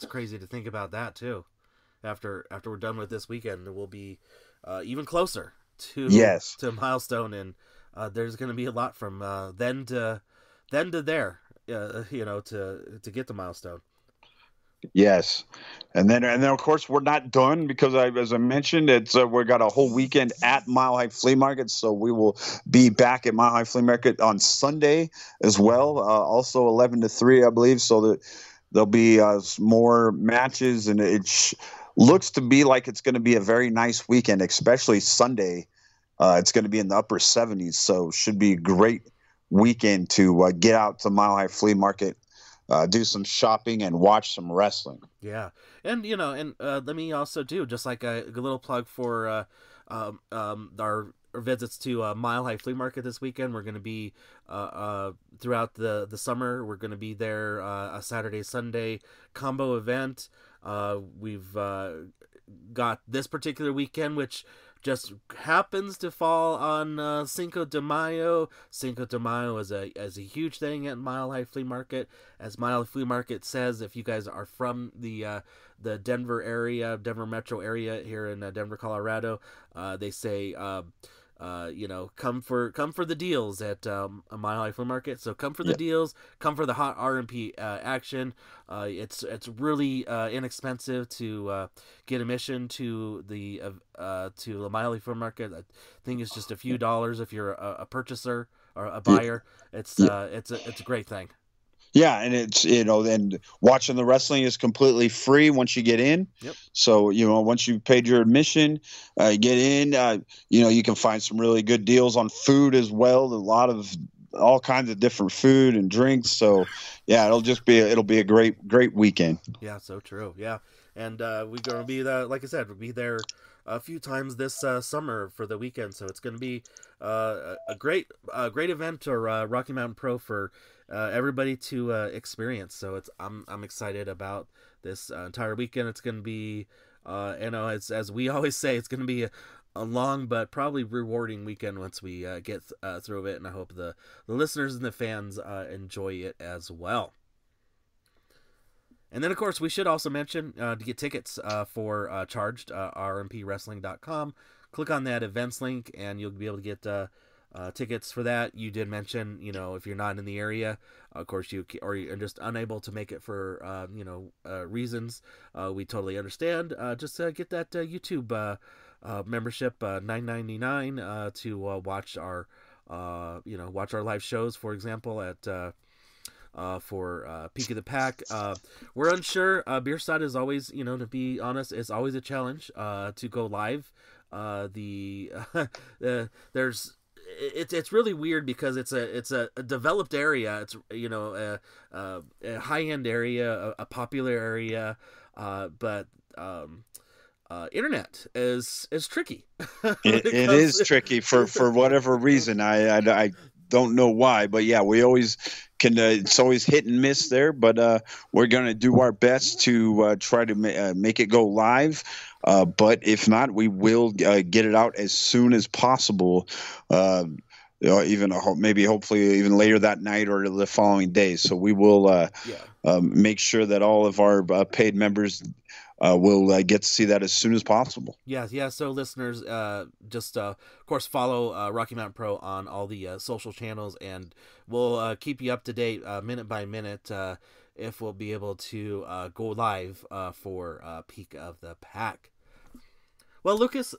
crazy to think about that too. After we're done with this weekend, we'll be even closer to Milestone, and there's going to be a lot from then to there, to get to Milestone. Yes, and then of course we're not done, because as I mentioned, we got a whole weekend at Mile High Flea Market, so we will be back at Mile High Flea Market on Sunday as well, also 11 to 3, I believe. So that there'll be more matches, and it looks to be like it's going to be a very nice weekend, especially Sunday. It's going to be in the upper 70s, so should be a great weekend to get out to Mile High Flea Market, do some shopping, and watch some wrestling. Yeah, and let me also do just like a little plug for our visits to Mile High Flea Market this weekend. We're going to be throughout the summer. We're going to be there a Saturday Sunday combo event. We've got this particular weekend, which just happens to fall on Cinco de Mayo. Cinco de Mayo is a huge thing at Mile High Flea Market. As Mile High Flea Market says, if you guys are from the Denver area, Denver metro area here in Denver, Colorado, they say come for the deals at a Mile High Flea Market. So come for the deals, come for the hot RMP action. It's really inexpensive to get admission to the Mile High Flea Market. I think it's just a few dollars if you're a purchaser or a buyer. It's a great thing. Yeah, and it's and watching the wrestling is completely free once you get in. Yep. So once you've paid your admission, you get in. You can find some really good deals on food as well. A lot of all kinds of different food and drinks. So yeah, it'll be a great weekend. Yeah, so true. Yeah, and we're gonna be like I said, we'll be there a few times this summer for the weekend. So it's gonna be a great event or Rocky Mountain Pro for everybody to experience. So I'm excited about this entire weekend. It's going to be, as we always say, it's going to be a long but probably rewarding weekend once we get through it. And I hope the listeners and the fans enjoy it as well. And then, of course, we should also mention to get tickets for Charged, rmpwrestling.com. Click on that events link and you'll be able to get tickets for that. You did mention, if you're not in the area, of course, you're just unable to make it for, reasons. We totally understand. Just get that YouTube membership, $9.99 to watch our live shows. For example, at for Peak of the Pack, we're unsure. Beerside is always, to be honest, it's always a challenge to go live. It's really weird because it's a developed area. It's a high end area, a popular area, but internet is tricky. It is tricky for whatever reason. I don't know why, but yeah, we always can. It's always hit and miss there, but we're gonna do our best to try to make it go live. But if not, we will get it out as soon as possible. Even hopefully even later that night or the following day. So we will make sure that all of our paid members will get to see that as soon as possible. Yeah. So listeners, just of course follow Rocky Mountain Pro on all the social channels, and we'll keep you up to date minute by minute if we'll be able to go live for Peak of the Pack. Well, Lucas,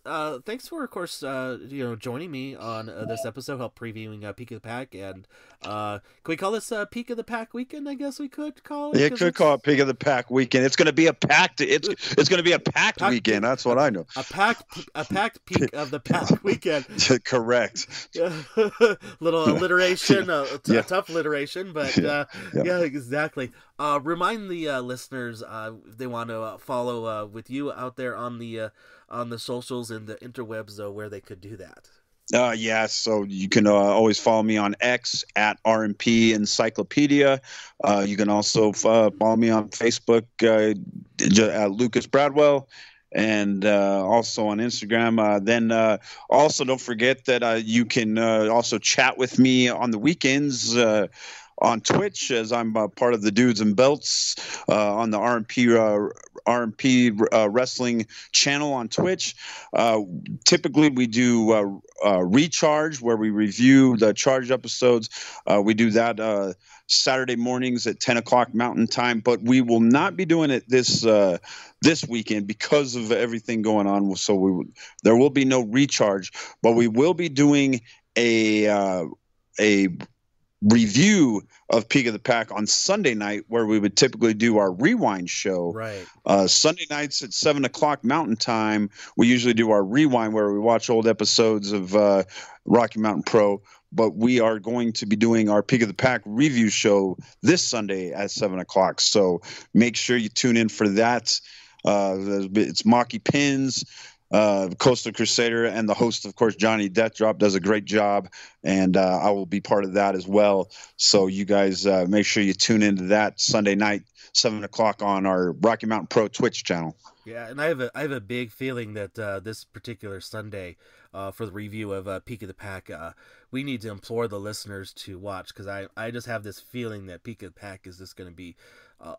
thanks for, of course, joining me on this episode, help previewing Peak of the Pack, and can we call this Peak of the Pack weekend? I guess we could call it. You could call it Peak of the Pack weekend. It's going to be a packed. It's going to be a packed weekend. That's what I know. A packed Peak of the Pack weekend. Correct. Little alliteration, tough alliteration, but yeah, exactly. Remind the listeners if they want to follow with you out there on the socials and the interwebs, where they could do that. So you can always follow me on X at RMP Encyclopedia. You can also follow me on Facebook at Lucas Bradwell, and also on Instagram. Then also don't forget that you can also chat with me on the weekends on Twitch, as I'm part of the Dudes and Belts on the RMP Wrestling channel on Twitch. Typically, we do Recharge, where we review the Charged episodes. We do that Saturday mornings at 10 o'clock Mountain Time, but we will not be doing it this weekend because of everything going on. So there will be no Recharge, but we will be doing a review of Peak of the Pack on Sunday night, where we would typically do our rewind show. Right. Sunday nights at 7:00 Mountain Time, we usually do our rewind where we watch old episodes of Rocky Mountain Pro. But we are going to be doing our Peak of the Pack review show this Sunday at 7:00. So make sure you tune in for that. It's Maki Pins, Coastal Crusader, and the host, of course, Johnny Deathdrop, does a great job, and I will be part of that as well. So you guys make sure you tune into that Sunday night, 7:00 on our Rocky Mountain Pro Twitch channel. Yeah, and I have a big feeling that this particular Sunday, for the review of Peak of the Pack, we need to implore the listeners to watch, because I just have this feeling that Peak of the Pack is just going to be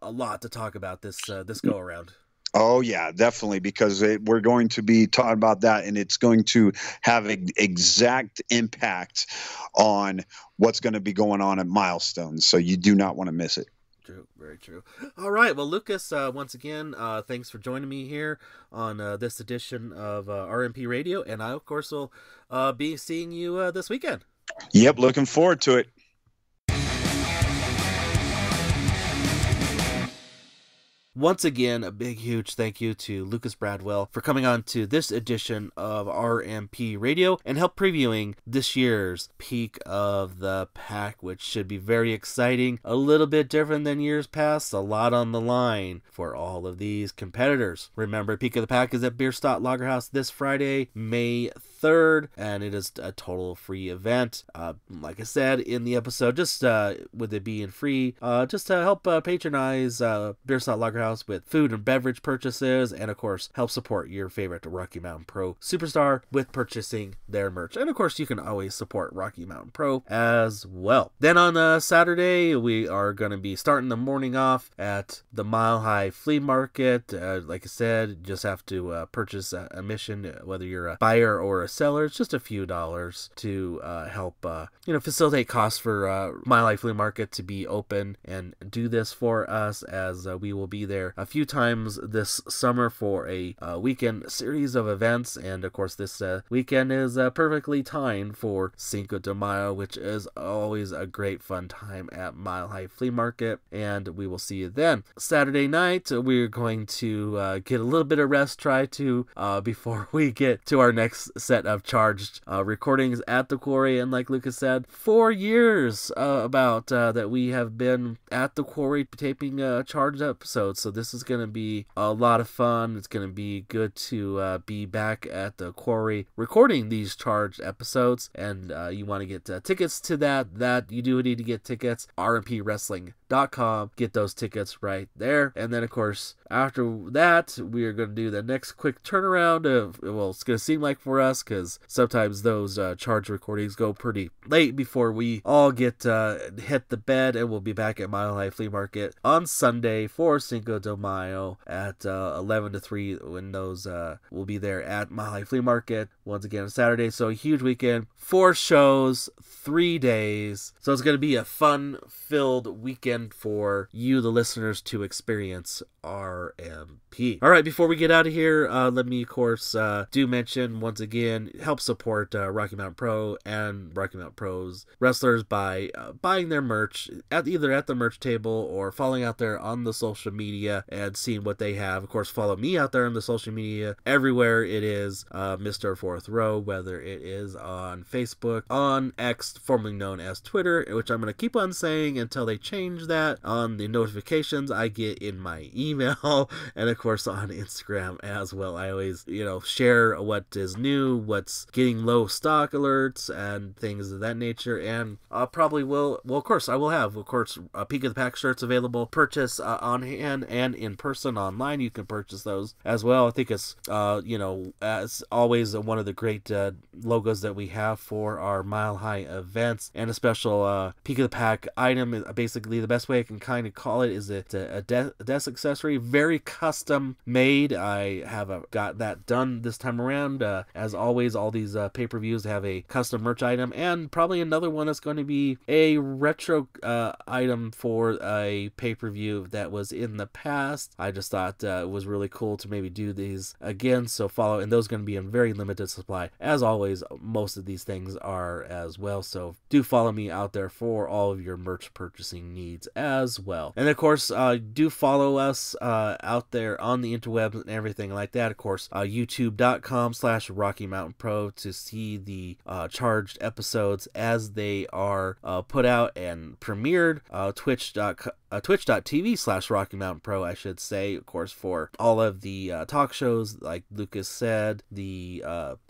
a lot to talk about this go around. Oh, yeah, definitely, because we're going to be talking about that, and it's going to have an exact impact on what's going to be going on at Milestones, so you do not want to miss it. True, very true. All right, well, Lucas, once again, thanks for joining me here on this edition of RMP Radio, and I, of course, will be seeing you this weekend. Yep, looking forward to it. Once again, a big, huge thank you to Lucas Bradwell for coming on to this edition of RMP Radio and help previewing this year's Peak of the Pack, which should be very exciting, a little bit different than years past, a lot on the line for all of these competitors. Remember, Peak of the Pack is at Bierstadt Lagerhaus this Friday, May 3rd, and it is a total free event. Like I said in the episode, just with it being free, just to help patronize Bierstadt Lagerhaus with food and beverage purchases, and of course help support your favorite Rocky Mountain Pro superstar with purchasing their merch. And of course you can always support Rocky Mountain Pro as well. Then on Saturday we are going to be starting the morning off at the Mile High Flea Market. Like I said, you just have to purchase a mission, whether you're a buyer or a seller. It's just a few dollars to help facilitate costs for Mile High Flea Market to be open and do this for us, as we will be there a few times this summer for a weekend series of events. And of course this weekend is perfectly timed for Cinco de Mayo, which is always a great fun time at Mile High Flea Market, and we will see you then. Saturday night we're going to get a little bit of rest, try to before we get to our next set of charged recordings at the quarry. And like Lucas said, 4 years about that we have been at the quarry taping charged episodes, so this is going to be a lot of fun. It's going to be good to be back at the quarry recording these charged episodes, and you want to get tickets to that you do need to get tickets. RMPWrestling.com. Get those tickets right there. And then of course after that we are going to do the next quick turnaround of, well, it's going to seem like for us, because sometimes those charged recordings go pretty late before we all get hit the bed, and we'll be back at Mile High Flea Market on Sunday for Cinco de Mayo at 11 to 3 when those will be there at Mile High Flea Market once again on Saturday. So a huge weekend, 4 shows, 3 days, so it's going to be a fun-filled weekend for you, the listeners, to experience RMP. All right, before we get out of here, let me, of course, do mention once again, help support Rocky Mountain Pro and Rocky Mountain Pro's wrestlers by buying their merch either at the merch table or following out there on the social media and seeing what they have. Of course, follow me out there on the social media everywhere. It is Mr. Fourth Row, whether it is on Facebook, on X, formerly known as Twitter, which I'm going to keep on saying until they change that, on the notifications I get in my email, and of course on Instagram as well. I always, share what is new, what's getting low stock alerts and things of that nature. And probably will, of course I will have, Peak of the Pack shirts available, purchase on hand and in person online. You can purchase those as well. I think it's as always one of the great logos that we have for our Mile High events, and a special Peak of the Pack item. Basically the best way I can kind of call it is it's a desk accessory, very custom made. I have got that done this time around. As always, all these pay-per-views have a custom merch item, and probably another one that's going to be a retro item for a pay-per-view that was in the past. I just thought it was really cool to maybe do these again. So follow, and those are going to be in very limited supply. As always, most of these things are as well. So do follow me out there for all of your merch purchasing needs as well. And of course, do follow us out there on the interwebs and everything like that. Of course, youtube.com/Rocky Mountain Pro to see the charged episodes as they are put out and premiered. Twitch.tv/Rocky Mountain Pro, I should say, of course, for all of the talk shows, like Lucas said, the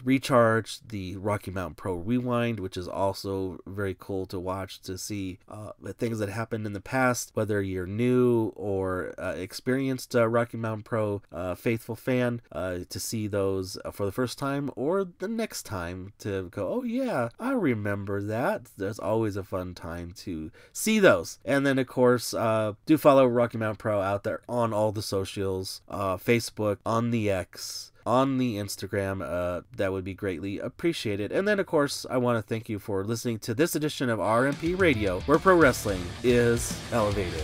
Recharge, the Rocky Mountain Pro Rewind, which is also very cool to watch, to see the things that happened in the past, whether you're new or experienced Rocky Mountain Pro faithful fan, to see those for the first time or the next time to go, oh yeah, I remember that. There's always a fun time to see those. And then, of course, do follow Rocky Mountain Pro out there on all the socials, Facebook, on the X, on the Instagram. That would be greatly appreciated. And then, of course, I want to thank you for listening to this edition of RMP Radio, where pro wrestling is elevated.